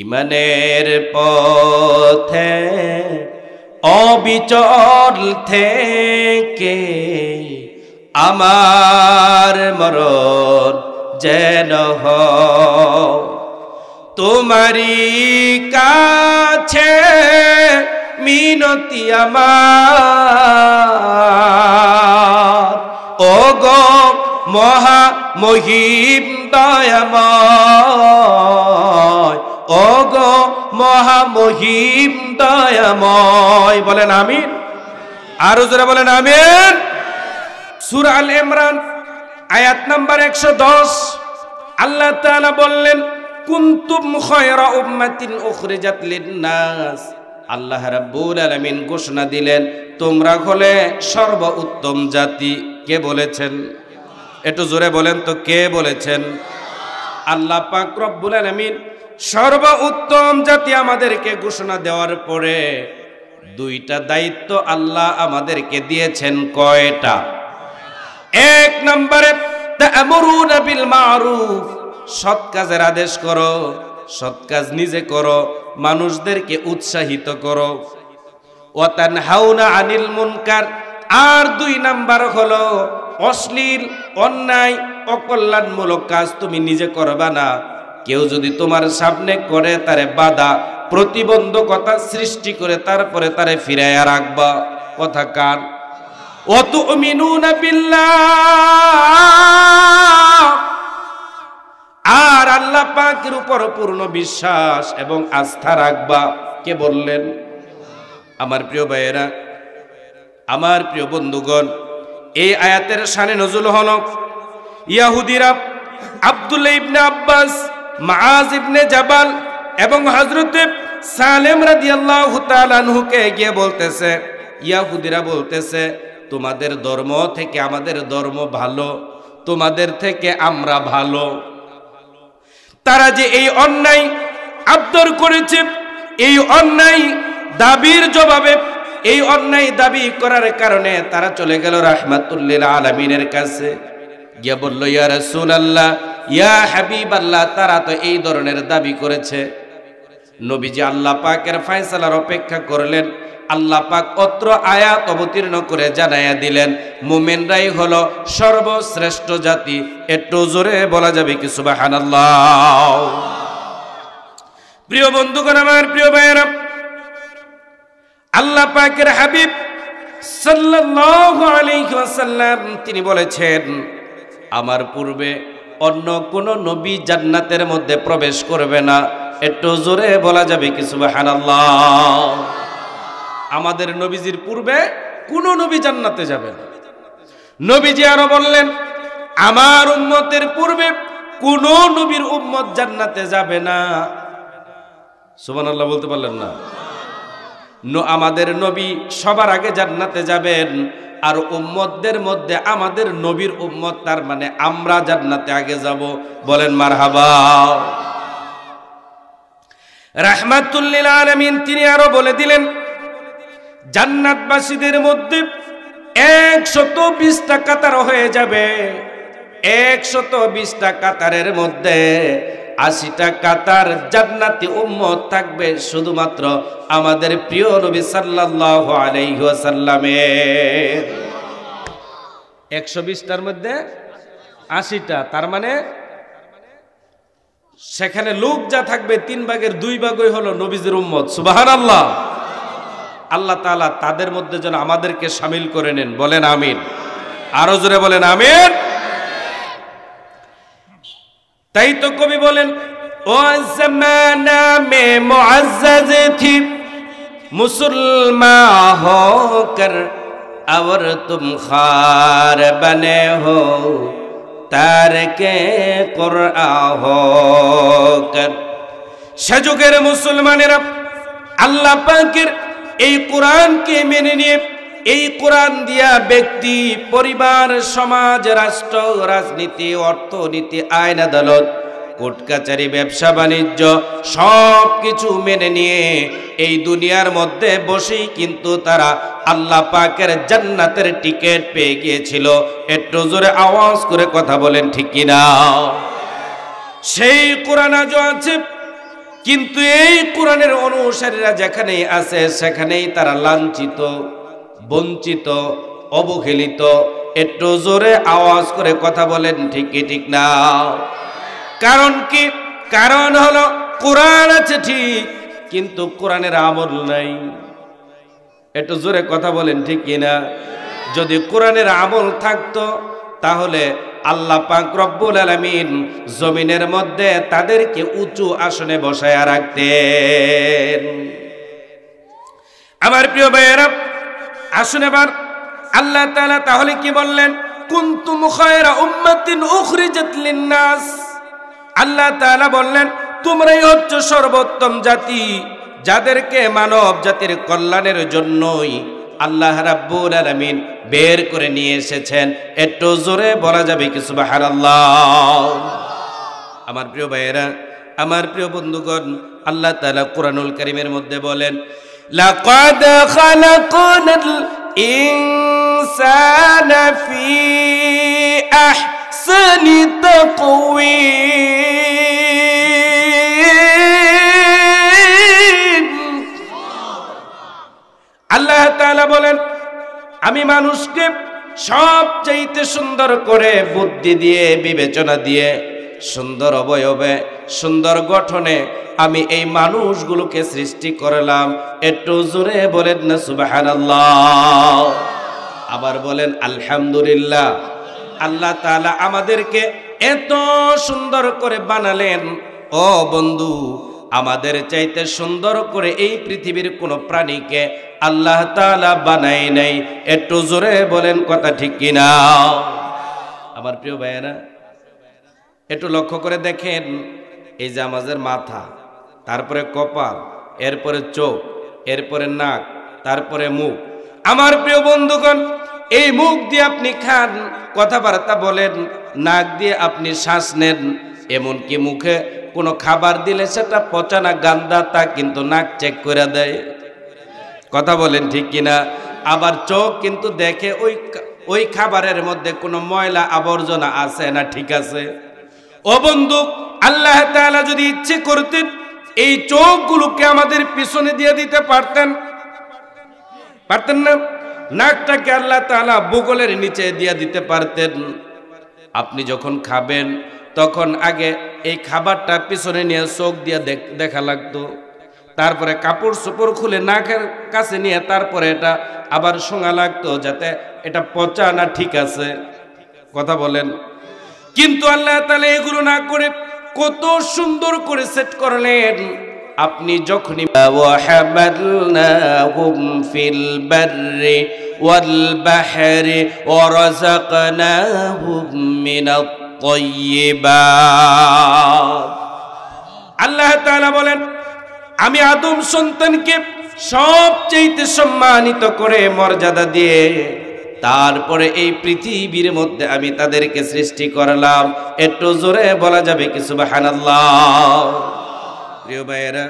ইমানের পথে অবিচল থেকে আমার মরণ যেন হয় তোমারি কাছে মিনতি আমার ওগো মহা মহিম দয়াময় ওগো মহা মহিম দয়াময় বলেন আমিন আরো জোরে বলেন আমিন সূরা আল ইমরান আয়াত নাম্বার 110 আল্লাহ তাআলা বললেন কুনতুম খায়রা উম্মাতিন উখরিজাত লিন-নাস আল্লাহ রাব্বুল আলামিন ঘোষণা দিলেন তোমরা হলে সর্বোত্তম জাতি কে বলেছেন একটু জোরে বলেন তো কে বলেছেন আল্লাহ পাক রব্বুল আলামিন সর্বোত্তম জাতি আমাদেরকে ঘোষণা দেওয়ার পরে দুইটা দায়িত্ব আল্লাহ আমাদেরকে দিয়েছেন কয়টা এক নম্বরে তা'মুরুনা বিল মা'রুফ সৎ কাজের আদেশ করো সৎ কাজ নিজে করো মানুষদেরকে উৎসাহিত করো ওয়া তানহাউনা আনিল মুনকার আর দুই নাম্বার হলো অশ্লীল অন্যায় অকল্যাণমূলক কাজ তুমি নিজে করবা না কেউ যদি তোমার সামনে করে তারে বাধা প্রতিবন্ধকতা সৃষ্টি করে তারপরে তারে ফিরাইয়া রাখবা কথা কার ওয়া তুমিনুনা বিল্লাহ আর আল্লাহ পাকের উপর পূর্ণ বিশ্বাস এবং আস্থা রাখবা কে বললেন আমার প্রিয় ভাইয়েরা আমার প্রিয় বন্ধুগণ এই আয়াতের শানে নজুল হলো ইহুদিরা আব্দুল্লাহ ইবনে আব্বাস মুআজ ইবনে জাবাল এবং হযরত সালেম রাদিয়াল্লাহু তাআলা আনহুকে গিয়ে বলতেছে ইহুদিরা বলতেছে তোমাদের ধর্ম থেকে আমাদের ধর্ম ভালো তোমাদের থেকে আমরা ভালো তারা যে এই অন্যায় আবদার করেছে এই অন্যায় দাবির জবাবে এই অন্যায় দাবি করার কারণে তারা চলে গেল রাহমাতুল লিল আলামিনের কাছে গিয়ে বলল ইয়া রাসূলুল্লাহ ইয়া হাবিবাল্লাহ তারা তো এই ধরনের দাবি করেছে নবীজি আল্লাহ পাকের ফয়সালার অপেক্ষা করলেন আল্লাহ পাক অত্র আয়াত অবতীর্ণ করে জানায়া দিলেন মুমিনরাই হলো সর্বশ্রেষ্ঠ জাতি একটু জোরে বলা যাবে কি সুবহানাল্লাহ প্রিয় বন্ধুগণ আমার প্রিয় ভাইয়েরা আল্লাহ পাকের হাবিব সাল্লাল্লাহু আলাইহি ওয়াসাল্লাম তিনি বলেছেন আমার পূর্বে অন্য কোন নবী জান্নাতের মধ্যে প্রবেশ করবে না একটু জোরে বলা যাবে কি সুবহানাল্লাহ আমাদের নবীজির পূর্বে কোন নবী জান্নাতে যাবে না নবীজি আরো বললেন আমার উম্মতের পূর্বে কোন নবীর উম্মত জান্নাতে যাবে না সুবহানাল্লাহ বলতে পারলেন না আমাদের নবী সবার আগে জান্নাতে যাবেন আর উম্মতদের মধ্যে আমাদের নবীর উম্মত তার মানে আমরা জান্নাতে আগে যাব বলেন মারহাবা রাহমাতুল লিল আলামিন তিনি আরো বলে দিলেন জান্নাতবাসীদের মধ্যে 120টা কাতার হয়ে যাবে 120টা কাতারের মধ্যে 80টা কাতার জান্নাতি উম্মত থাকবে শুধুমাত্র আমাদের প্রিয় নবী সাল্লাল্লাহু আলাইহি ওয়াসাল্লামের 120টার মধ্যে 80টা তার মানে সেখানে লোক যা থাকবে 3 ভাগের 2 ভাগই হলো নবীজির উম্মত সুবহানাল্লাহ আল্লাহ তাআলা তাদের মধ্যে যেন আমাদেরকে শামিল করে নেন বলেন আমিন আরো জোরে বলেন আমিন তাই তো কবি বলেন ও জামানা মে মুআজ্জাজ থি মুসলমান হোকর और तुम खार बने हो तारके कुरआन होकर সে যুগের মুসলমানেরা আল্লাহ পাকের এই কোরআনকে মেনে নিয়ে এই কোরআন দিয়া ব্যক্তি পরিবার সমাজ রাষ্ট্র রাজনীতি অর্থনীতি আইন আদালত কোর্ট কাচারি ব্যবসা বাণিজ্য সব কিছু মেনে নিয়ে এই দুনিয়ার মধ্যে বসেই কিন্তু তারা আল্লাহ পাকের জান্নাতের টিকিট পেয়ে গিয়েছিল একটু জোরে আওয়াজ করে কথা বলেন ঠিক কি না সেই কোরআন আজও আছে কিন্তু এই কোরআনের অনুসারীরা যেখানেই আছে সেখানেই তারা লাঞ্ছিত, বঞ্চিত, অবহেলিত। একটু জোরে আওয়াজ করে কথা বলেন, ঠিক কি ঠিক না? কারণ কি? কারণ হলো কোরআন আছে ঠিক, কিন্তু কোরআনের আমল নাই। একটু জোরে কথা বলেন, ঠিক কি না? যদি কোরআনের আমল থাকতো তাহলে আল্লাহ পাক রব্বুল আলামিন জমিনের মধ্যে তাদেরকে উঁচু আসনে বসায়া রাখতেন। আমার প্রিয় ভাইয়েরা, আসুন এবার আল্লাহ তাআলা তাহলে কি বললেন? কুনতুম খায়রা উম্মাতিন উখরিজাত লিন-নাস। আল্লাহ তাআলা বললেন তোমরাই হচ্ছে সর্বোত্তম জাতি, যাদেরকে মানব জাতির কল্যাণের জন্যই আল্লাহ রাব্বুল আলামিন বের করে নিয়ে এসেছেন। একটু জোরে বলা যাবে কি সুবহানাল্লাহ? আমার প্রিয় ভাইয়েরা, আমার প্রিয় বন্ধুগণ, আল্লাহ তাআলা কোরআনুল কারীমের মধ্যে বলেন লাকাদ খালাকনাল ইনসানা ফি আহসানি তাকওয়িম। আল্লাহ তাআলা বলেন আমি মানুষকে সবচাইতে সুন্দর করে বুদ্ধি দিয়ে, বিবেচনা দিয়ে, সুন্দর অবয়বে, সুন্দর গঠনে আমি এই মানুষগুলোকে সৃষ্টি করলাম। একটু জোরে বলেন না সুবহানাল্লাহ? আবার বলেন আলহামদুলিল্লাহ। আল্লাহ তাআলা আমাদেরকে এত সুন্দর করে বানালেন। ও বন্ধু, আমাদের চাইতে সুন্দর করে এই পৃথিবীর কোনো প্রাণীকে আল্লাহ তাআলা বানায় নাই। একটু জোরে বলেন কথা ঠিক কিনা? আমার প্রিয় ভাইয়েরা, একটু লক্ষ্য করে দেখেন, এই যে আমাদের মাথা, তারপরে কপাল, এরপরে চোখ, এরপরে নাক, তারপরে মুখ। আমার প্রিয় বন্ধুগণ, এই মুখ দিয়ে আপনি খান, কথাবার্তা বলেন, নাক দিয়ে আপনি শ্বাস নেন, এমনকি মুখে কোনো খাবার দিলে সেটা পচা না গান্দা তা কিন্তু নাক চেক করে দেয়। কথা বলেন ঠিক কিনা? আবার চোখ কিন্তু দেখে ওই খাবারের মধ্যে কোনো ময়লা আবর্জনা আছে না ঠিক আছে। ও বন্ধু, আল্লাহ তাআলা যদি ইচ্ছে করতেন এই চোখগুলোকে আমাদের পিছনে দিয়ে দিতে পারতেন, পারতেন না? নাকটাকে আল্লাহ তাআলা বুগলের নিচে দিয়ে দিতে পারতেন। আপনি যখন খাবেন তখন আগে এই খাবারটা পিছনে নিয়ে চোখ দিয়ে দেখা লাগতো, তারপরে কাপড় চোপড় খুলে নাকের কাছে নিয়ে তারপরে এটা আবার শোঙা লাগতো যাতে এটা পচা না ঠিক আছে। কথা বলেন। কিন্তু আল্লাহ তাআলা এগুলো না করে কত সুন্দর করে সেট করলেন। আপনি যখনই ওয়াহামালনাহুম ফিল বাররি ওয়াল বাহরি ওয়া রাযাকনাহুম মিনাত তাইয়্যিবাত। আল্লাহ তাআলা বলেন আমি আদম সন্তানকে সবচেয়ে সম্মানিত করে মর্যাদা দিয়ে তারপরে এই পৃথিবীর মধ্যে আমি তাদেরকে সৃষ্টি করলাম। একটু জোরে বলা যাবে কি সুবহানাল্লাহ? প্রিয় ভাইয়েরা,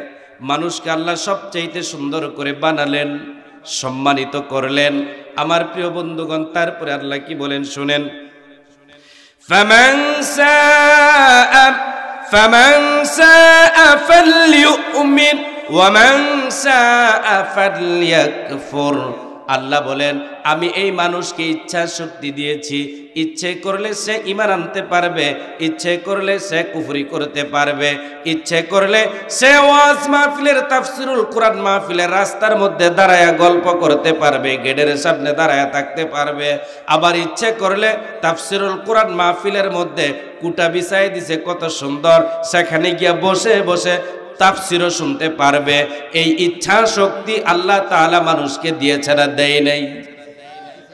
মানুষকে আল্লাহ সবচেয়ে সুন্দর করে বানালেন, সম্মানিত করলেন। আমার প্রিয় বন্ধুগণ, তারপরে আল্লাহ কি বলেন শুনেন, ফামান শাআ ফালইউমিন ওয়া মান শাআ ফালইয়াকফুর। আল্লাহ বলেন আমি এই মানুষকে ইচ্ছা শক্তি দিয়েছি, ইচ্ছে করলে সে ঈমান আনতে পারবে, ইচ্ছে করলে সে কুফরি করতে পারবে, ইচ্ছে করলে সে ওয়াজ মাহফিলের, তাফসিরুল কোরআন মাহফিলের রাস্তার মধ্যে দাঁড়ায়া গল্প করতে পারবে, গেটের সামনে দাঁড়ায়া থাকতে পারবে। আবার ইচ্ছে করলে তাফসিরুল কোরআন মাহফিলের মধ্যে কুটা বিছাই দিছে কত সুন্দর, সেখানে গিয়া বসে বসে তাফসিরও শুনতে পারবে। এই ইচ্ছা শক্তি আল্লাহ তাআলা মানুষকে দিয়েছে না দেয় নাই?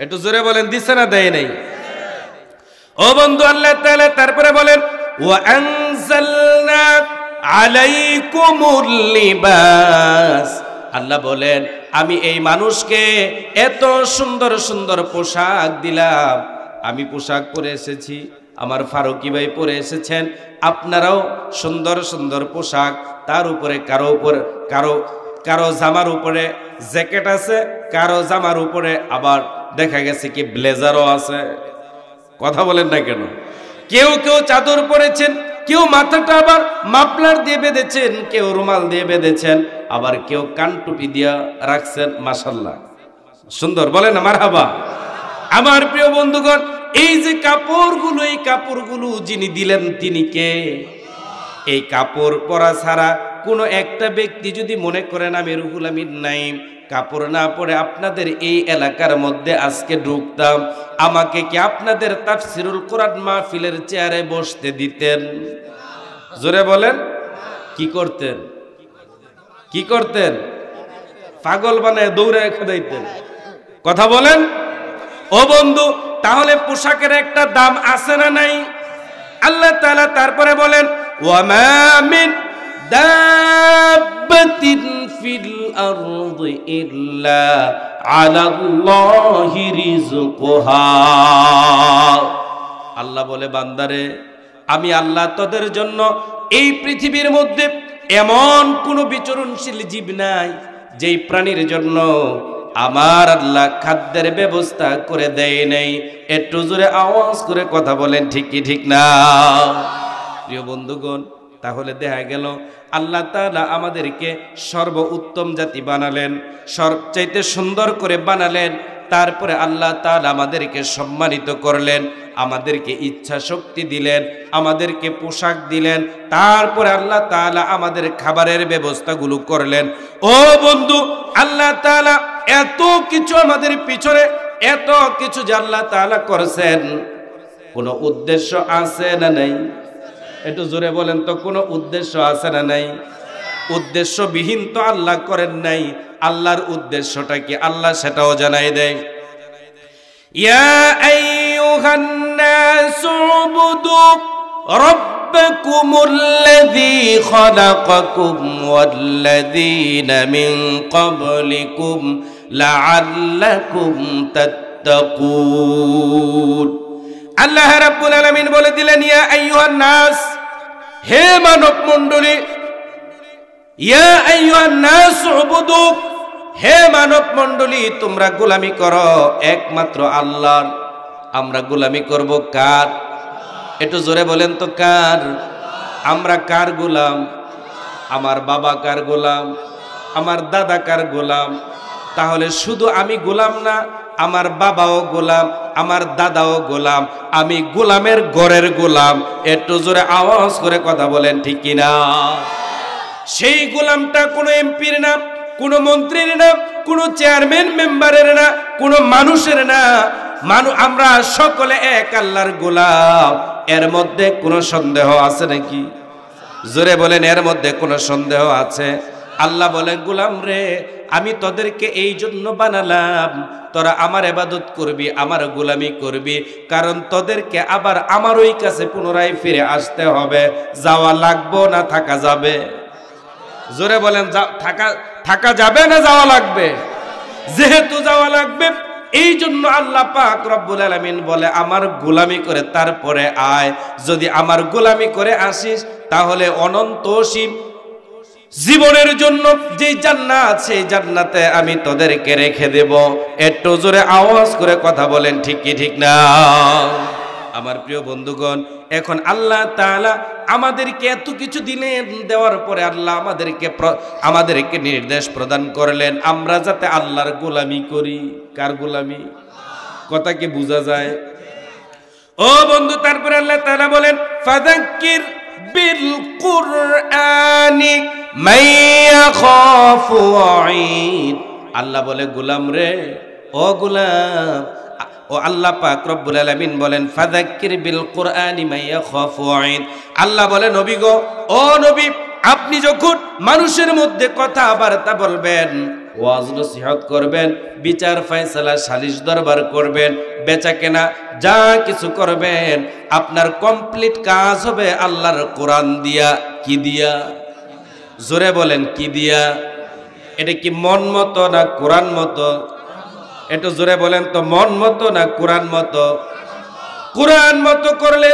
একটু জোরে বলেন, দিছে না দেয় নাই? ও বন্ধু, আল্লাহ তাআলা তারপরে বলেন ওয়া আনজালনা আলাইকুমুল লিবাস। আল্লাহ বলেন আমি এই মানুষকে এত সুন্দর সুন্দর পোশাক দিলাম। আমি পোশাক পরে এসেছি, আমার ফারুকি ভাই পরে এসেছেন, আপনারাও সুন্দর সুন্দর পোশাক। তার উপরে কারো জামার উপরে জ্যাকেট আছে, কারো জামার উপরে আবার দেখা গেছে কি ব্লেজারও আছে। কথা বলেন না কেন? কেউ কেউ চাদর পরেছেন, কেউ মাথাটা আবার মাফলার দিয়ে বেঁধেছেন, কেউ রুমাল দিয়ে বেঁধেছেন, আবার কেউ কানটুপি দিয়া রাখছেন। মাশাআল্লাহ, সুন্দর, বলেন না মারহাবা। আমার প্রিয় বন্ধুগণ, এই যে কাপড়গুলো, এই কাপড়গুলো যিনি দিলেন তিনি কে? এই কাপড় পরা ছাড়া কোনো একটা ব্যক্তি যদি মনে করেন আমি রুহুল আমিন নাই, কাপড় না পরে আপনাদের এই এলাকার মধ্যে আজকে ঢুকতাম, আমাকে কি আপনাদের তাফসিরুল কোরআন মাহফিলের চেয়ারে বসতে দিতেন? জোরে বলেন, কি করতেন? কি করতেন? পাগল বানায় দৌড়ে খেদাইতেন। কথা বলেন ও বন্ধু। তাহলে পোশাকের একটা দাম আছে না নাই? আল্লাহ তাআলা তারপরে বলেন, ওয়ামা মিন দাব্বাতিন ফিল আরদি ইল্লা আলাল্লাহি রিজকুহা। আল্লাহ বলে, বান্দারে আমি আল্লাহ তোদের জন্য এই পৃথিবীর মধ্যে এমন কোনো বিচরণশীল জীব নাই যেই প্রাণীর জন্য আমার আল্লাহ খাদ্যের ব্যবস্থা করে দেয় নাই। একটু জোরে আওয়াজ করে কথা বলেন, ঠিক কি ঠিক না? প্রিয় বন্ধুগণ, তাহলে দেখা গেল আল্লাহ তাআলা আমাদেরকে সর্ব উত্তম জাতি বানালেন, সবচাইতে সুন্দর করে বানালেন। তারপরে আল্লাহ তাআলা আমাদেরকে সম্মানিত করলেন, আমাদেরকে ইচ্ছা শক্তি দিলেন, আমাদেরকে পোশাক দিলেন। তারপরে আল্লাহ তাআলা আমাদের খাবারের ব্যবস্থাগুলো করলেন। ও বন্ধু, আল্লাহ তাআলা এত কিছু আমাদের পিছনে, এত কিছু যে আল্লাহ তাআলা করেছেন, কোনো উদ্দেশ্য আছে না নাই? একটু জোরে বলেন তো, কোনো উদ্দেশ্য আছে না নাই? উদ্দেশ্যবিহীন তো আল্লাহ করেন নাই। আল্লাহর উদ্দেশ্যটা কি আল্লাহ সেটাও জানাই দেয়। ইয়া আইয়ুহান নাসু উবুদু রাব্বাকুমুল্লাযী খালাকাকুম ওয়াল্লাযীনা মিন ক্বাবলিকুম লাআল্লাকুম তাত্তাকুন। আল্লাহ রাব্বুল আলামিন বলে দিলেন, ইয়া আইয়ুহান নাস, হে মানব মণ্ডলী, ইয়া আইয়ুহান নাস উবুদু, হে মানব মণ্ডলী তোমরা গোলামি করো একমাত্র আল্লাহর। আমরা গোলামি করব কার? একটু জোরে বলেন তো, কার? আমরা কার গোলাম? আমার বাবা কার গোলাম? আমার দাদা কার গোলাম? তাহলে শুধু আমি গোলাম না, আমার বাবাও গোলাম, আমার দাদাও গোলাম, আমি গোলামের ঘরের গোলাম। একটু জোরে আওয়াজ করে কথা বলেন, ঠিক কিনা? সেই গোলামটা কোনো এমপির না, কোনো মন্ত্রীর না, কোনো চেয়ারম্যান মেম্বারের না, কোনো মানুষের না। আমরা সকলে এক আল্লাহর গোলাম। এর মধ্যে কোনো সন্দেহ আছে নাকি? জোরে বলেন, এর মধ্যে কোনো সন্দেহ আছে? আল্লাহ বলে, গোলাম রে, আমি তোদেরকে এই জন্য বানালাম, তোরা আমার ইবাদত করবি, আমার গোলামি করবি, কারণ তোদেরকে আবার আমার ওই কাছে পুনরায় ফিরে আসতে হবে। যাওয়া লাগবো না থাকা যাবে? জোরে বলেন, থাকা যাবে না যাওয়া লাগবে? যেহেতু যাওয়া লাগবে, এই জন্য আল্লাহ পাক রব্বুল আলামিন বলে, আমার গোলামি করে তারপরে আয়। যদি আমার গোলামি করে আসিস, তাহলে অনন্ত অসীম জীবনের জন্য যে জান্নাত, সেই জান্নাতে আমি তোদেরকে রেখে দেব। একটু জোরে আওয়াজ করে কথা বলেন, ঠিক কি ঠিক না? আমার প্রিয় বন্ধুগণ, এখন আল্লাহ তাআলা আমাদেরকে এত কিছু দিলেন, দেওয়ার পরে আল্লাহ আমাদেরকে নির্দেশ প্রদান করলেন আমরা যাতে আল্লাহর গোলামি করি। কার গোলামি? কথা কি বোঝা যায়? ও বন্ধু, তারপরে আল্লাহ তাআলা বলেন, ফাযাক্কির বিল কুরআনি মান ইয়াখাফু ওয়াঈদ। আল্লাহ বলে, গোলাম রে, ও গোলাম, ও আল্লাহ পাক রব্বুল আলামিন বলেন, ফাযাক্কির বিল কুরআনি মান ইয়াখাফু ওয়াঈদ। আল্লাহ বলে, নবী গো, ও নবী, আপনি যখন মানুষের মধ্যে কথাবার্তা বলবেন, ওয়াজ নসিহত করবেন, বিচার ফয়সালা সালিশ দরবার করবেন, বেচা কেনা যা কিছু করবেন, আপনার কমপ্লিট কাজ হবে আল্লাহর কোরআন দিয়া। কি দিয়া? জোরে বলেন, কি দিয়া? এটা কি মন মতো না কোরআন মতো? একটু জোরে বলেন তো, মন মতো না কোরআন মতো? কোরআন মতো করলে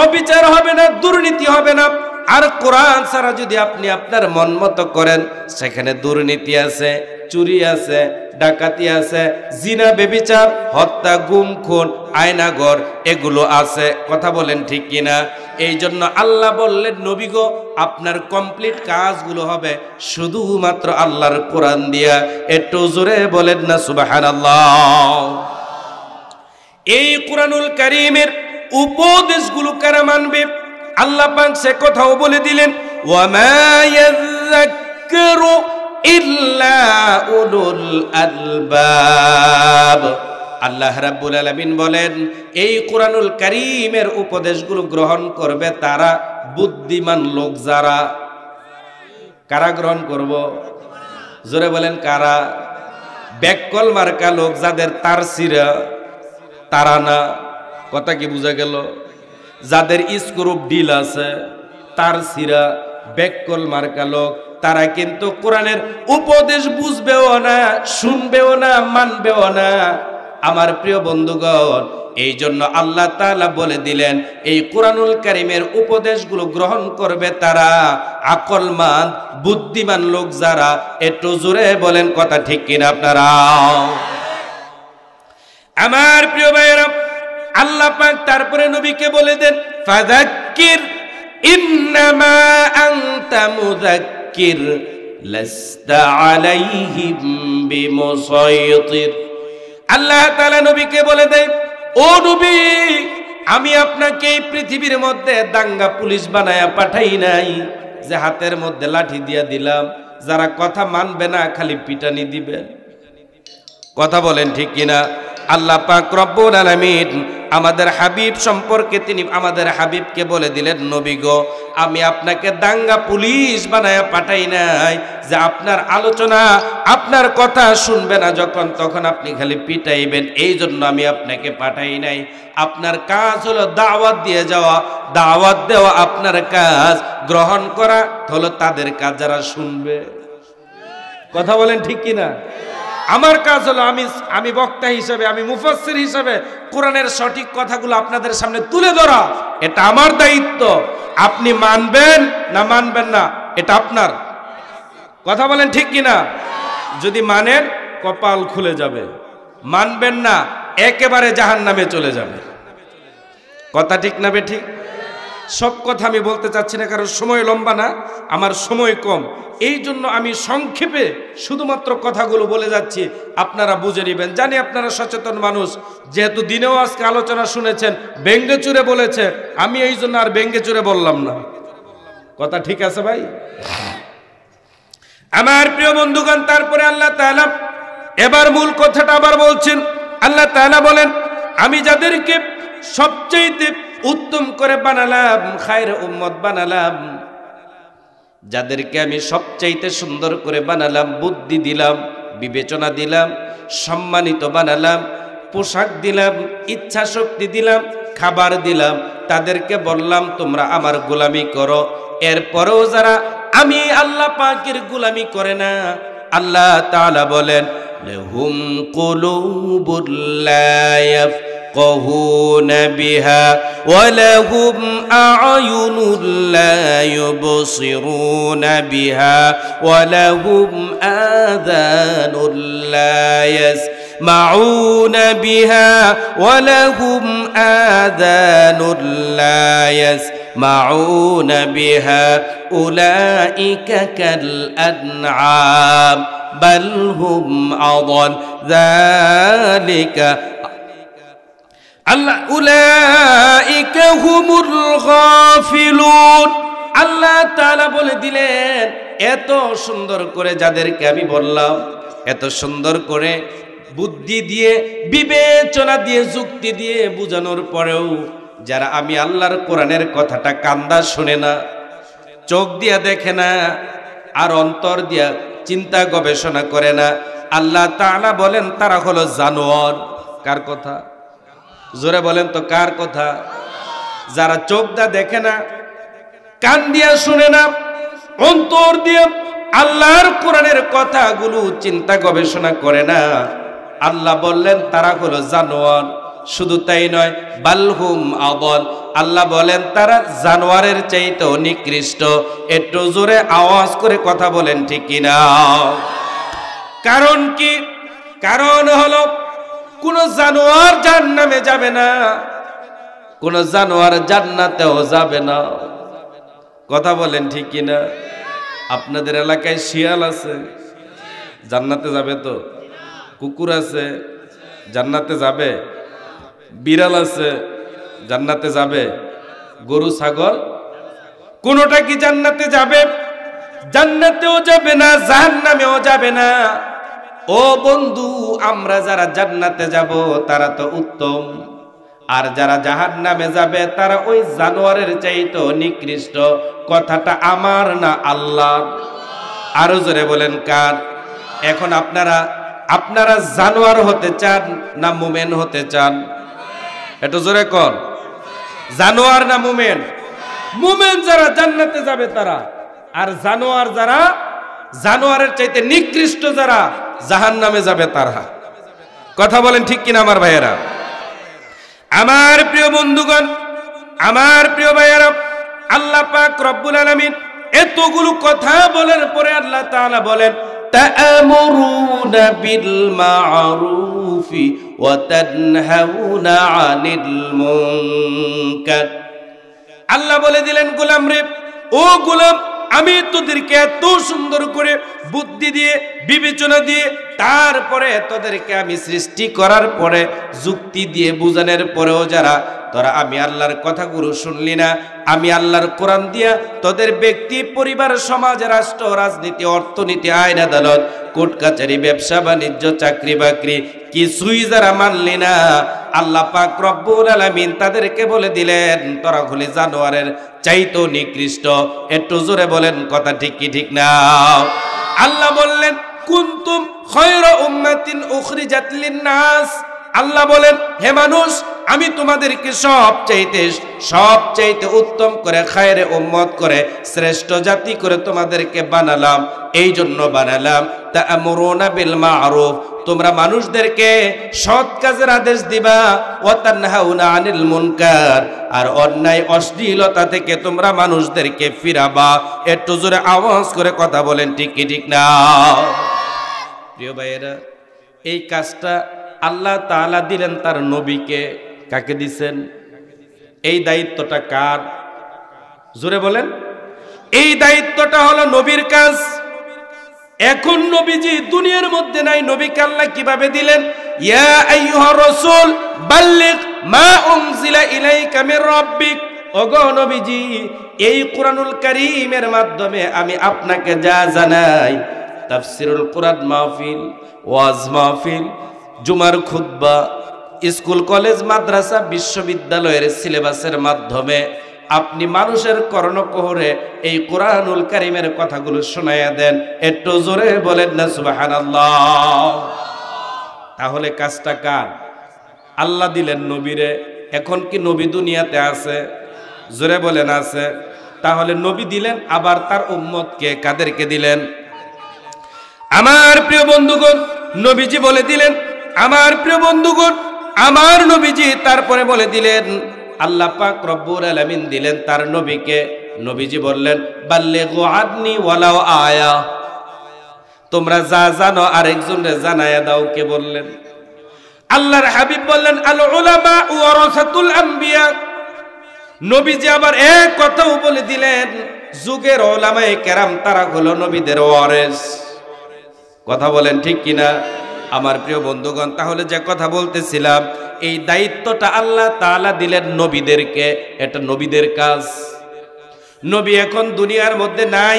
অবিচার হবে না, দুর্নীতি হবে না। আর কোরআন ছাড়া যদি আপনি আপনার মন মতো করেন, সেখানে দুর্নীতি আছে, চুরি আছে, ডাকাতি আছে, জিনা, বেবিচার, হত্যা, গুম, খুন, আয়নাঘর, এগুলো আছে। কথা বলেন ঠিক কিনা? এই জন্য আল্লাহ বললেন নবী গো আপনার কমপ্লিট কাজগুলো হবে শুধুমাত্র আল্লাহর কোরআন দিয়া। একটু জোরে বলেন না সুবহানাল্লাহ। এই কোরআনুল কারীমের উপদেশগুলো কারা মানবে আল্লাহ পাক সে কথাও বলে দিলেন, ওয়া মা ইয়াযাক্কারু ইল্লা উলুল আলবাব। আল্লাহ রাব্বুল আলামিন বলেন এই কোরআনুল কারীমের উপদেশগুলো গ্রহণ করবে তারা বুদ্ধিমান লোক যারা। কারা গ্রহণ করব? জোরে বলেন কারা? ব্যাককল মার্কা লোক যাদের তার সিরা তারা না। কথা কি বোঝা গেল? যাদের স্ক্রুপ ডিল আছে তার সিরা ব্যাককল মার্কা লোক তারা কিন্তু কোরআনের উপদেশ বুঝবেও না, শুনবেও না, মানবেও না। আমার প্রিয় বন্ধুগণ, এই জন্য আল্লাহ তাআলা বলে দিলেন এই কোরআনুল কারীমের উপদেশগুলো গ্রহণ করবে তারা আকলমান বুদ্ধিমান লোক যারা। একটু জোরে বলেন কথা ঠিক কিনা আপনারা? আমার প্রিয় ভাইয়েরা, আল্লাহ পাক তারপরে নবীকে বলে দেন ফাযাক্কির ইন্নামা আনতা মুযাক্কির লাস্তা আলাইহিম বিমুসাইতির। আল্লাহ তাআলা নবীকে বলে দেন ও নবী আমি আপনাকে এই পৃথিবীর মধ্যে দাঙ্গা পুলিশ বানায়া পাঠাই নাই যে হাতের মধ্যে লাঠি দিয়া দিলাম, যারা কথা মানবে না খালি পিটানি দিবেন। কথা বলেন ঠিক কিনা? আল্লাহ পাক রব্বুল আলামিন আমাদের হাবিব সম্পর্কে তিনি আমাদের হাবিবকে বলে দিলেন নবী গো আমি আপনাকে দাঙ্গা পুলিশ বানায়া পাঠাই নাই যে আপনার আলোচনা আপনার কথা শুনবে না যখন তখন আপনি খালি পিটাইবেন, এই জন্য আমি আপনাকে পাঠাই নাই। আপনার কাজ হলো দাওয়াত দিয়ে যাওয়া, দাওয়াত দেওয়া আপনার কাজ, গ্রহণ করা হলো তাদের কাজ যারা শুনবে। কথা বলেন ঠিক কিনা? আমার কাজ হলো আমি বক্তা হিসেবে, আমি মুফাসসির হিসেবে কোরআনের সঠিক কথাগুলো আপনাদের সামনে তুলে ধরা, এটা আমার দায়িত্ব। আপনি মানবেন না মানবেন না এটা আপনার। কথা বলেন ঠিক কিনা? যদি মানেন কপাল খুলে যাবে, মানবেন না একেবারে জাহান্নামে চলে যাবে। কথা ঠিক না বেঠিক? সব কথা আমি বলতে চাচ্ছি না কারণ সময় লম্বা না, আমার সময় কম, এই জন্য আমি সংক্ষেপে শুধুমাত্র কথাগুলো বলে যাচ্ছি, আপনারা বুঝে নেবেন। জানি আপনারা সচেতন মানুষ, যেহেতু দিনেও আজকে আলোচনা শুনেছেন ব্যঙ্গে চুরে বলেছে, আমি এই জন্য আর ব্যঙ্গে চুরে বললাম না। কথা ঠিক আছে ভাই? আমার প্রিয় বন্ধুগণ, তারপরে আল্লাহ তাআলা এবার মূল কথাটা আবার বলছেন। আল্লাহ তাআলা বলেন আমি যাদেরকে সবচেয়ে উত্তম করে বানালাম, খায়র উম্মত বানালাম, যাদেরকে আমি সবচাইতে সুন্দর করে বানালাম, বুদ্ধি দিলাম, বিবেচনা দিলাম, সম্মানিত বানালাম, পোশাক দিলাম, ইচ্ছা শক্তি দিলাম, খাবার দিলাম, তাদেরকে বললাম তোমরা আমার গোলামি করো। এরপরেও যারা আমি আল্লাহ পাকের গোলামি করে না, আল্লাহ তাআলা বলেন লাহুম কুলুবুল লা يفقهون بها ولهم أعين لا يبصرون بها ولهم آذان لا يسمعون بها ولهم آذان لا يسمعون بها أولئك كالأنعام بل هم أضل ذلك আল্লাহ উলাইকা হুমুল গাফিলুন। আল্লাহ তাআলা বলে দিলেন এত সুন্দর করে যাদেরকে আমি বললাম, এত সুন্দর করে বুদ্ধি দিয়ে বিবেচনা দিয়ে যুক্তি দিয়ে বোঝানোর পরেও যারা আমি আল্লাহর কোরআনের কথাটা কান্দা শুনে না, চোখ দিয়া দেখে না, আর অন্তর দিয়া চিন্তা গবেষণা করে না, আল্লাহ তাআলা বলেন তারা হলো জানোয়ার। কার কথা? জোরে বলেন তো কার কথা? যারা চোখ দা দেখে না, কান দিয়া শুনে না, অন্তর দিয়ে আল্লাহর কোরআনের কথাগুলো চিন্তা গবেষণা করে না, আল্লাহ বললেন তারা হলো জানোয়ার। শুধু তাই নয়, বালহুম আদল, আল্লাহ বলেন তারা জানোয়ারের চাইতেও নিকৃষ্ট। একটু জোরে আওয়াজ করে কথা বলেন ঠিক কিনা? কারণ কি? কারণ হলো কোন জানোয়ার জাহান্নামে যাবে না, কোন জানোয়ার জান্নাতেও যাবে না। কথা বলেন ঠিক কিনা? আপনাদের এলাকায় শিয়াল আছে, জান্নাতে যাবে তো? কুকুর আছে, জান্নাতে যাবে? বিড়াল আছে, জান্নাতে যাবে? গরু ছাগল কোনটা কি জান্নাতে যাবে? জান্নাতেও যাবে না, জাহান্নামেও যাবে না। ও বন্ধু, আমরা যারা জান্নাতে যাব তারা তো উত্তম, আর যারা জাহান্নামে যাবে তারা ওই জানোয়ারের চাইতেও নিকৃষ্ট। কথাটা আমার না আল্লাহর। আরো জোরে বলেন কার? এখন আপনারা জানোয়ার হতে চান না মুমেন হতে চান? একটু জোরে কর, জানোয়ার না মুমেন? মুমেন যারা জান্নাতে যাবে তারা, আর জানোয়ার যারা, জানোয়ারের চাইতে নিকৃষ্ট যারা জাহান্নামে যাবে তারা। কথা বলেন ঠিক কিনা আমার ভাইয়েরা? আমার প্রিয় বন্ধুগণ, আমার প্রিয় ভাইয়েরা, আল্লাহ পাক রব্বুল আলামিন এতগুলো কথা বলার পরে আল্লাহ তাআলা বলেন তা'মুরুনা বিল মা'রুফি ওয়া তানহাউনা আনিল মুনকার। আল্লাহ বলে দিলেন, গোলাম রে, ও গোলাম, আমি তোদেরকে এত সুন্দর করে বুদ্ধি দিয়ে, বিবেচনা দিয়ে, তারপরে তোদেরকে আমি সৃষ্টি করার পরে যুক্তি দিয়ে বুঝানোর পরেও যারা তোরা আমি আল্লাহর কথাগুলো শুনলি না, আমি আল্লাহর কোরআন দিয়া তোদের ব্যক্তি, পরিবার, সমাজ, রাষ্ট্র, রাজনীতি, অর্থনীতি, আইন, আদালত, কোর্ট কাচারি, ব্যবসা বাণিজ্য, চাকরি বাকরি কিছুই যারা মানলি না, আল্লাহ পাক রব্বুল আলামিন তাদেরকে বলে দিলেন তোরা হলি জানোয়ারের চাইতেও নিকৃষ্ট। একটু জোরে বলেন কথা ঠিক কি ঠিক না? আল্লাহ বললেন কুনতুম খায়রা উম্মাতিন উখরিজাত লিন-নাস। আল্লাহ বলেন, হে মানুষ, আমি তোমাদেরকে সবচাইতে উত্তম করে, খায়রে উম্মত করে, শ্রেষ্ঠ জাতি করে তোমাদেরকে বানালাম। এই জন্য বানালাম তা'মুরুনা বিল মা'রুফ, তোমরা মানুষদেরকে সৎ কাজের আদেশ দিবা, ওয়া তানহাউনা আনিল মুনকার, আর অন্যায় অশ্লীলতা থেকে তোমরা মানুষদেরকে ফিরাবা। একটু জোরে আওয়াজ করে কথা বলেন ঠিক কি ঠিক না? প্রিয় ভাইয়েরা, এই কাজটা আল্লাহ তাআলা দিলেন তার নবীকে। কাকে দিছেন? এই দায়িত্বটা কার? জোরে বলেন। এই দায়িত্বটা হলো নবীর কাজ। এখন নবীজি দুনিয়ার মধ্যে নাই, নবীকে আল্লাহ কিভাবে দিলেন? ইয়া আইয়ুহার রাসূল বাল্লিগ মা উনজিলা ইলাইকা মির রাব্বিক। ওগো নবীজি, এই কুরআনুল কারীমের মাধ্যমে আমি আপনাকে যা জানাই, তাফসীরুল কুরআন মাহফিল, ওয়াজ মাহফিল, জুমার খুতবা, স্কুল কলেজ মাদ্রাসা বিশ্ববিদ্যালয়ের সিলেবাসের মাধ্যমে আপনি মানুষের কর্ণকুহরে এই কুরআনুল কারীমের কথাগুলো শোনায়া দেন। একটু জোরে বলেন না সুবহানাল্লাহ। তাহলে কাজটা কার? আল্লাহ দিলেন নবীরে। এখন কি নবী দুনিয়াতে আছে? জোরে বলেন আছে। তাহলে নবী দিলেন, আবার তার উম্মতকে কাদেরকে দিলেন? আমার প্রিয় বন্ধুগণ, নবীজি বলে দিলেন, আমার প্রিয় বন্ধুগণ, আমার নবীজি তারপরে বলে দিলেন, আল্লাহ পাক রব্বুল আলামিন দিলেন তার নবীকে। নবীজি বললেন বাল্লিগু আন্নি ওয়ালাউ আয়া, তোমরা যা জানো আরেকজনকে জানায়া দাও। কে বললেন? আল্লাহর হাবিব বললেন আল উলামা ওয়ারাসাতুল আম্বিয়া। নবীজি আবার এক কথাও বলে দিলেন, যুগের উলামায়ে কেরাম তারা হলো নবীদের ওয়ারিস। কথা বলেন ঠিক কিনা আমার প্রিয় বন্ধুগণ? তাহলে যে কথা বলতেছিলাম, এই দায়িত্বটা আল্লাহ তাআলা দিলেন নবীদেরকে। এটা নবীদের কাজ। নবী এখন দুনিয়ার মধ্যে নাই,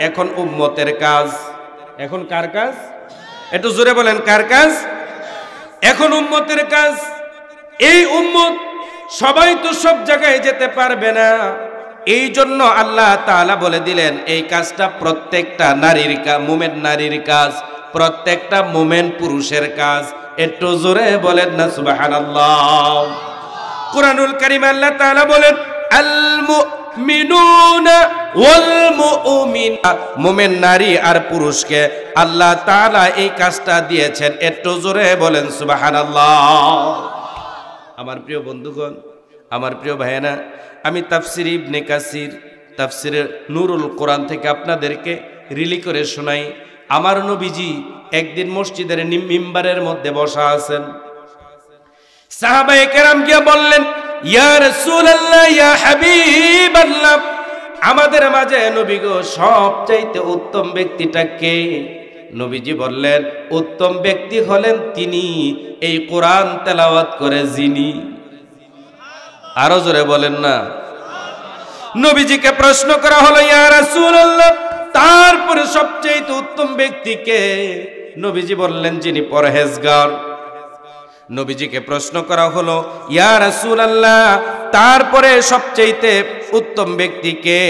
এখন উম্মতের কাজ। এখন কার কাজ? একটু জোরে বলেন, কার কাজ? এখন উম্মতের কাজ। এই উম্মত সবাই তো সব জায়গায় যেতে পারবে না, এই জন্য আল্লাহ তাআলা বলে দিলেন এই কাজটা প্রত্যেকটা নারীর কাজ, মুমিন নারীর কাজ, প্রত্যেকটা মুমিন পুরুষের কাজ। একটু জোরে বলেন না সুবহানাল্লাহ। কুরআনুল কারীমে আল্লাহ তাআলা বলেন আল মুমিনুনা ওয়াল মুমিনাত, মুমিন নারী আর পুরুষকে আল্লাহ তাআলা এই কাজটা দিয়েছেন। একটু জোরে বলেন সুবহানাল্লাহ। আমার প্রিয় বন্ধুগণ, আমার প্রিয় ভাইয়েরা, আমি তাফসীর ইবনে কাসির, তাফসীরে নূরুল কোরআন থেকে আপনাদেরকে রিলি করে শোনাই। আমার নবীজি একদিন মসজিদের মিম্বারের মধ্যে বসা আছেন। সাহাবায়ে কেরাম গিয়ে বললেন ইয়া রাসূলুল্লাহ ইয়া হাবিবাল্লাহ, আমাদের মাঝে নবী গো সবচাইতে উত্তম ব্যক্তিটা কে? নবীজি বললেন, উত্তম ব্যক্তি হলেন তিনি এই কোরআন তেলাওয়াত করে যিনি। আরো জোরে বলেন না। নবীজিকে প্রশ্ন করা হলো, ইয়া রাসূলুল্লাহ, তারপরে সবচেয়ে উত্তম ব্যক্তি কে? নবীজি বললেন, যিনি পরহেজগার। নবীজিকে প্রশ্ন করা হলো, ইয়া রাসূলুল্লাহ, তারপরে সবচেয়ে উত্তম ব্যক্তি কে?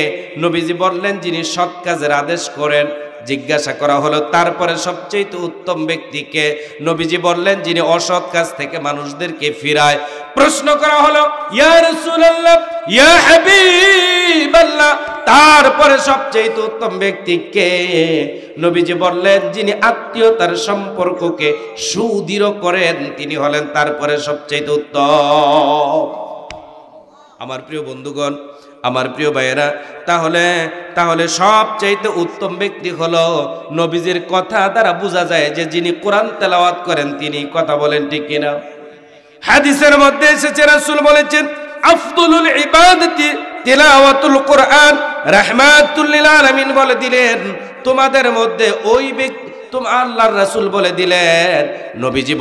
নবীজি বললেন, যিনি সৎ কাজের আদেশ করেন। জিজ্ঞাসা করা হলো, তারপরে সবচেয়ে উত্তম ব্যক্তি কে? নবীজি বললেন, যিনি অসৎ কাজ থেকে মানুষদেরকে ফিরায়। প্রশ্ন করা হলো, ইয়া রাসূলুল্লাহ ইয়া হাবিবাল্লাহ, তারপরে সবচেয়ে উত্তম ব্যক্তি কে? নবীজি বললেন, যিনি আত্মীয়তার সম্পর্ককে সুদৃঢ় করেন, তিনি হলেন তারপরে সবচেয়ে উত্তম। আমার প্রিয় বন্ধুগণ, আমার প্রিয় ভাইয়েরা, তাহলে সবচাইতে উত্তম ব্যক্তি হলো নবীজির কথা দ্বারা বোঝা যায় যে যিনি কোরআন তেলাওয়াত করেন তিনি। কথা বলেন ঠিক কিনা? হাদিসের মধ্যে এসেছে, রাসূল বলেছেন, আফদলুল ইবাদতি তিলাওয়াতুল কোরআন। রাহমাতুল লিল আলামিন বলে দিলেন, তোমাদের মধ্যে ওই ব্যক্তি, আল্লাহর রাসূল বলে দিলেন, নবীজি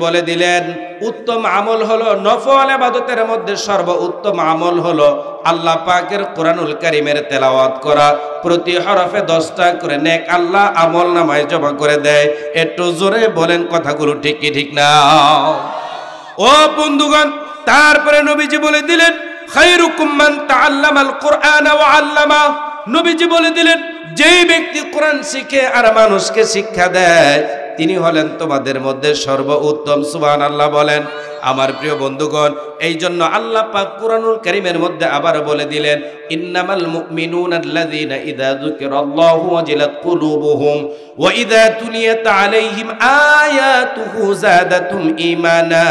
বলে দিলেন উত্তম আমল হলো, নফল ইবাদতের মধ্যে সর্বোত্তম আমল হলো আল্লাহ পাকের কোরআনুল কারীমের তেলাওয়াত করা। প্রতি হরফে 10টা করে নেক আল্লাহ আমল নামায় জমা করে দেয়। একটু জোরে বলেন কথাগুলো ঠিক কি ঠিক না? ও বন্ধুগণ, তারপরে নবীজি বলে দিলেন, খায়রুকুম মান তাআল্লামাল কুরআন ওয়া আল্লামা। নবীজি বলে দিলেন, যেই ব্যক্তি কোরআন শিখে আর মানুষকে শিক্ষা দেয় তিনি হলেন তোমাদের মধ্যে সর্বোত্তম। সুবহানাল্লাহ বলেন। আমার প্রিয় বন্ধুগণ, এই জন্য আল্লাহ পাক কুরআনুল কারীমের মধ্যে আবার বলে দিলেন, ইন্নামাল মুমিনুনা আল্লাযীনা ইযা যুকিরাল্লাহু ওয়াজিলাত কুলুবুহুম ওয়া ইযা তুলিয়াত আলাইহিম আয়াতুহু যাদাতুহুম ঈমানা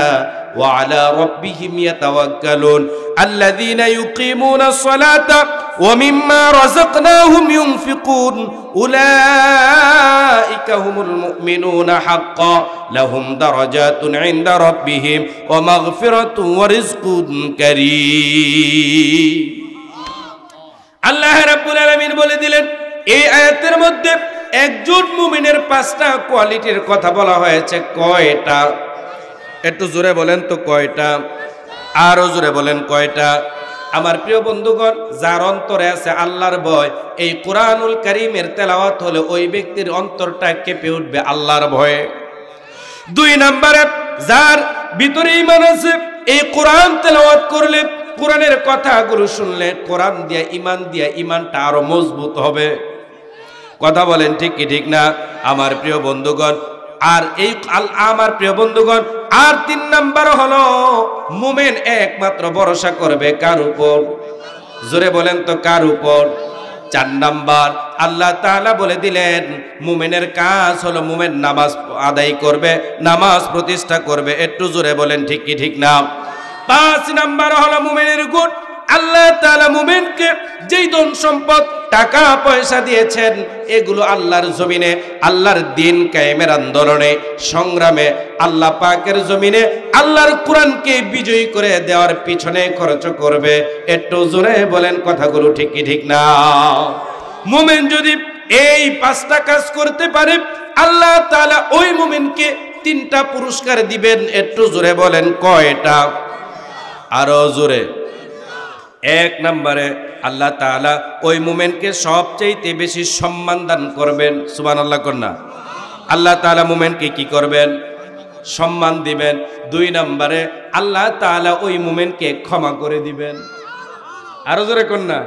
ওয়া আলা রাব্বিহিম ইয়াতাওয়াক্কালুন আল্লাযীনা ইউকিমুনাস সালাতা ওয়া মিম্মা রাযাকনাহুম ইউনফিকুন উলাইকা হুমুল মুমিনুনা হাক্কান লাহুম দারাজাতুন ইনদা রাব্বিহিম ওয়া মাগফিরাতুন ওয়া রিজকুন কারীম। আল্লাহ রাব্বুল আলামিন বলে দিলেন, এই আয়াতের মধ্যে একজন মুমিনের 5টা কোয়ালিটির কথা বলা হয়েছে। কয়টা? একটু জোরে বলেন তো কয়টা? আরো জোরে বলেন কয়টা? আমার প্রিয় বন্ধুগণ, যার অন্তরে আছে আল্লাহর ভয়, এই কোরআনুল কারীমের তেলাওয়াত হলে ওই ব্যক্তির অন্তরটা কেঁপে উঠবে আল্লাহর ভয়ে। 2 নম্বরে, যার ভিতরে ঈমান আছে, এই কোরআন তেলাওয়াত করলে, কোরআনের কথাগুলো শুনলে, কোরআন দিয়ে ঈমান দিয়ে ঈমানটা আরো মজবুত হবে। কথা বলেন ঠিক কি ঠিক না? আমার প্রিয় বন্ধুগণ, আমার প্রিয় বন্ধুগণ, আর 3 নাম্বার হলো মুমিন একমাত্র ভরসা করবে কার উপর? জোরে বলেন তো কার উপর? 4 নাম্বার, আল্লাহ তাআলা বলে দিলেন মুমিনের কাজ হলো মুমিন নামাজ আদায় করবে, নামাজ প্রতিষ্ঠা করবে। একটু জোরে বলেন ঠিক কি ঠিক না? 5 নাম্বার হলো মুমিনের গুণ, আল্লাহ তাআলা মুমিনকে যেই ধন সম্পদ টাকা পয়সা দিয়েছেন, এগুলো আল্লাহর জমিনে, আল্লাহর দ্বীন কায়েমের আন্দোলনে, সংগ্রামে, আল্লাহ পাকের জমিনে আল্লাহর কোরআনকে বিজয়ী করে দেওয়ার পিছনে খরচ করবে। একটু জোরে বলেন কথাগুলো ঠিক কি ঠিক না? মুমিন যদি এই 5টা কাজ করতে পারে, আল্লাহ তাআলা ওই মুমিনকে 3টা পুরস্কার দিবেন। একটু জোরে বলেন কয়টা? আরো জোরে। 1 নম্বরে, আল্লাহ তাআলা ওই মুমিনকে সবচেয়ে বেশি সম্মান দান করবেন। সুবহানাল্লাহ কন্যা। আল্লাহ তাআলা মুমিনকে কি করবেন? সম্মান দিবেন। 2 নম্বরে, আল্লাহ তাআলা ওই মুমিনকে ক্ষমা করে দিবেন। আরো জোরে কন্যা।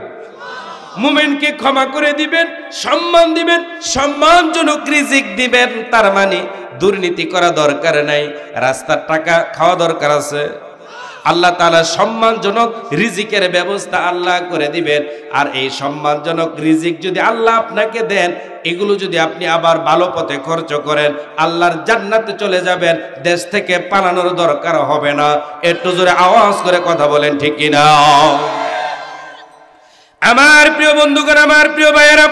মুমিনকে ক্ষমা করে দিবেন, সম্মান দিবেন, সম্মানজনক রিজিক দিবেন। তার মানে দুর্নীতি করা দরকার নাই, রাস্তার টাকা খাওয়া দরকার আছে। আল্লাহ তাআলা সম্মানজনক রিজিকের ব্যবস্থা আল্লাহ করে দিবেন। আর এই সম্মানজনক রিজিক যদি আল্লাহ আপনাকে দেন, এগুলো যদি আপনি আবার ভালো পথে খরচ করেন, আল্লাহর জান্নাতে চলে যাবেন, দেশ থেকে পালানোর দরকার হবে না। একটু জোরে আওয়াজ করে কথা বলেন ঠিক কি না? আমার প্রিয় বন্ধুগণ, আমার প্রিয় ভাইয়েরা,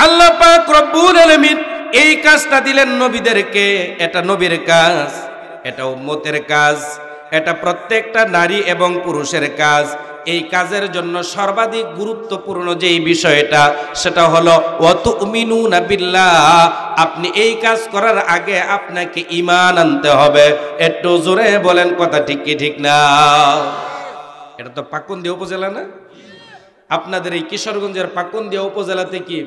আল্লাহ পাক রব্বুল আলামিন এই কাজটা দিলেন নবীদেরকে। এটা নবীর কাজ, এটা উম্মতের কাজ। এটা প্রত্যেকটা নারী এবং পুরুষের কাজ। এই কাজের জন্য সর্বাধিক গুরুত্বপূর্ণ যেই বিষয়টা সেটা হলো ওয়াতুমিনুনা বিল্লাহ। আপনি এই কাজ করার আগে আপনাকে ঈমান আনতে হবে। একটু জোরে বলেন কথা ঠিক কি ঠিক না? এটা তো পাকুন্দিয়া উপজেলা না? আপনাদের এই কিশোরগঞ্জের পাকুন্দিয়া উপজেলাতে কি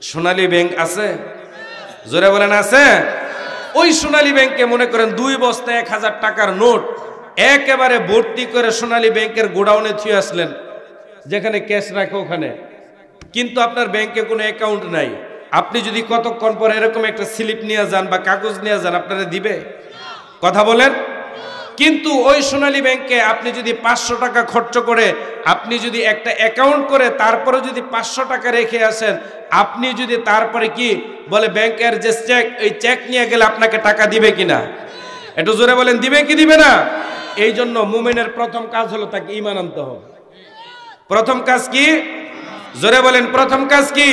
সোনালী ব্যাংক আছে? জোরে বলেন আছে? ওই সোনালী ব্যাংকে মনে করেন 2 বস্তা 1000 টাকার নোট একেবারে ভর্তি করে সোনালী ব্যাংকের গোডাউনে থুয়ে আসলেন, যেখানে ক্যাশ রাখে ওখানে, কিন্তু আপনার ব্যাংকে কোনো অ্যাকাউন্ট নাই। আপনি যদি কতক্ষণ পরে এরকম একটা স্লিপ নিয়ে যান বা কাগজ নিয়ে যান, আপনারা দিবে? কথা বলেন। কিন্তু ওই সোনালী ব্যাংকে আপনি যদি 500 টাকা খরচ করে আপনি যদি একটা অ্যাকাউন্ট করে তারপরে যদি 500 টাকা রেখে আসেন, আপনি যদি তারপরে কি বলে ব্যাংকের যে চেক, এই চেক নিয়ে গেলে আপনাকে টাকা দিবে কিনা? একটু জোরে বলেন, দিবে কি দিবে না? এই জন্য মুমিনের প্রথম কাজ হলো তাকে ঈমান আনতে হবে। প্রথম কাজ কি? জোরে বলেন, প্রথম কাজ কি?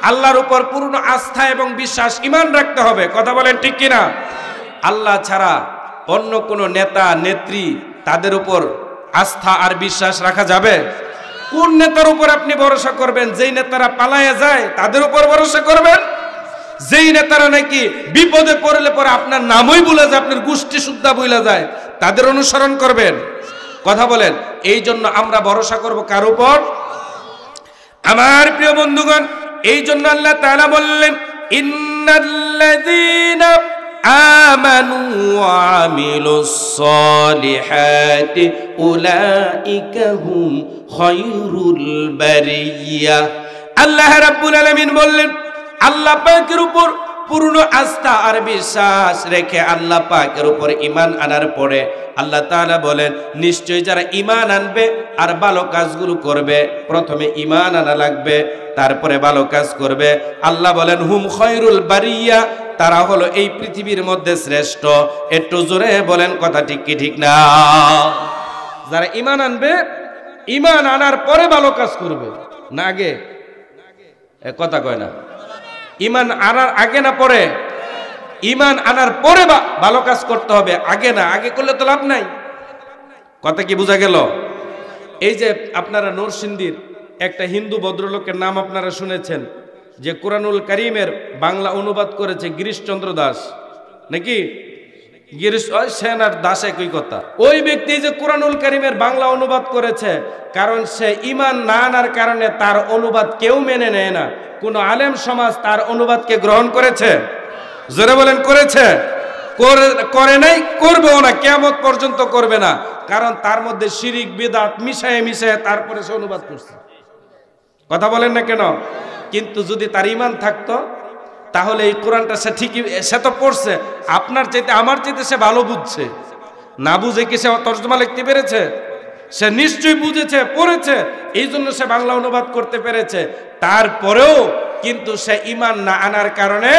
আল্লাহর উপর পূর্ণ আস্থা এবং বিশ্বাস, ঈমান রাখতে হবে। কথা বলেন ঠিক কিনা? আল্লাহ ছাড়া অন্য কোনো নেতা নেত্রী তাদের উপর আস্থা আর বিশ্বাস রাখা যাবে? কোন নেতার উপর আপনি ভরসা করবেন? যেই নেতারা পালায়া যায় তাদের উপর ভরসা করবেন? যেই নেতারা নাকি বিপদে পড়লে পরে আপনার নামই ভুলে যায়, আপনার গোষ্ঠী সুদ্ধা ভুলে যায়, তাদের অনুসরণ করবেন? কথা বলেন। এই জন্য আমরা ভরসা করব কার উপর? আমার প্রিয় বন্ধুগণ, এই জন্য আল্লাহ তাআলা বললেন, ইন্নাল্লাযীনা আমানু ওয়া আমিলুস সালিহাতি উলাইকা হুম খায়রুল বারিয়া। আল্লাহ রাব্বুল আলামিন বললেন, আল্লাহ পাকের উপর পূর্ণ আস্থা আর বিশ্বাস রেখে আল্লাহ পাকের উপর ঈমান আনার পরে আল্লাহ তাআলা বলেন, নিশ্চয়ই যারা ঈমান আনবে আর ভালো কাজগুলো করবে, প্রথমে ঈমান আনা লাগবে, তারপরে ভালো কাজ করবে। আল্লাহ বলেন, হুম খায়রুল বারিয়া, তারা হলো এই পৃথিবীর মধ্যে শ্রেষ্ঠ। একটু জোরে বলেন কথা ঠিক কি ঠিক না? যারা ঈমান আনবে, ঈমান আনার পরে ভালো কাজ করবে, না আগে? কথা কয় না। ঈমান আনার আগে না পরে? ঈমান আনার পরে ভালো কাজ করতে হবে, আগে না। আগে করলে তো লাভ নাই। কথা কি বোঝা গেল? এই যে আপনারা নরসিংদীর একটা হিন্দু ভদ্রলোকের নাম আপনারা শুনেছেন, যে কুরআনুল কারীমের বাংলা অনুবাদ করেছে গিরিশচন্দ্র দাস, নাকি? গিরিশ সেন আর দাস একই কথা। ওই ব্যক্তি যে কুরআনুল কারীমের বাংলা অনুবাদ করেছে, কারণ সে ঈমান না আনার কারণে তার অনুবাদ কেউ মেনে নেয় না। কোন আলেম সমাজ তার অনুবাদকে গ্রহণ করেছে? জোরে বলেন, করেছে? করে নাই, করবেও না, কিয়ামত পর্যন্ত করবে না। কারণ তার মধ্যে শিরিক বিদআত মিশায়ে মিশায়ে তারপরে সে অনুবাদ করছে। কথা বলেন না কেন? কিন্তু যদি তার ঈমান থাকতো তাহলে এই কোরআনটা সে ঠিকই, সে তো পড়ছে, আপনার চাইতে আমার চাইতে সে ভালো বুঝছে। না বুঝে কি সে তর্জমা লিখতে পেরেছে? সে নিশ্চয়ই বুঝেছে, পড়েছে, এই জন্য সে বাংলা অনুবাদ করতে পেরেছে। তারপরেও কিন্তু সে ঈমান না আনার কারণে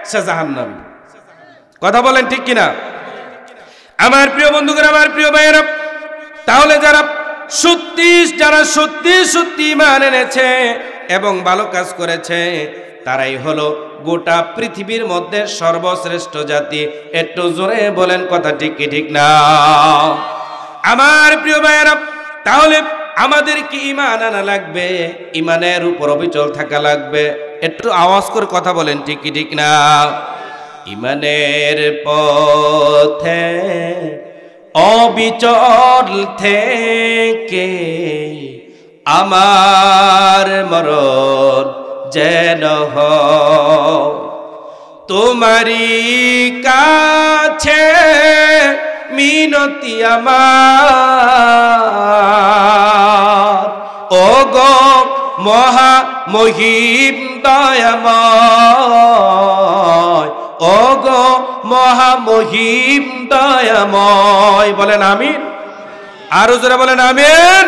সে জাহান্নামী। কথা বলেন ঠিক কিনা? আমার প্রিয় বন্ধুগণ, আমার প্রিয় ভাইয়েরা, তাহলে যারা সত্যি সত্যি ঈমান এনেছে এবং ভালো কাজ করেছে, তারাই হলো গোটা পৃথিবীর মধ্যে সর্বশ্রেষ্ঠ জাতি। একটু জোরে বলেন কথা ঠিক কি ঠিক না? আমার প্রিয় ভাইয়েরা, তাহলে আমাদেরকে ঈমান আনা লাগবে, ঈমানের উপর অবিচল থাকা লাগবে। একটু আওয়াজ করে কথা বলেন ঠিক কি ঠিক না? ঈমানের পথে অবিচল থেকে আমার মরণ যেন হয় তোমারি কাছে মিনতি আমার। ও গো মহা মহিম দয়াময়, ও গো মহা মহিম দয়াময়। বলেন আমিন। আরো জোরে বলেন আমিন।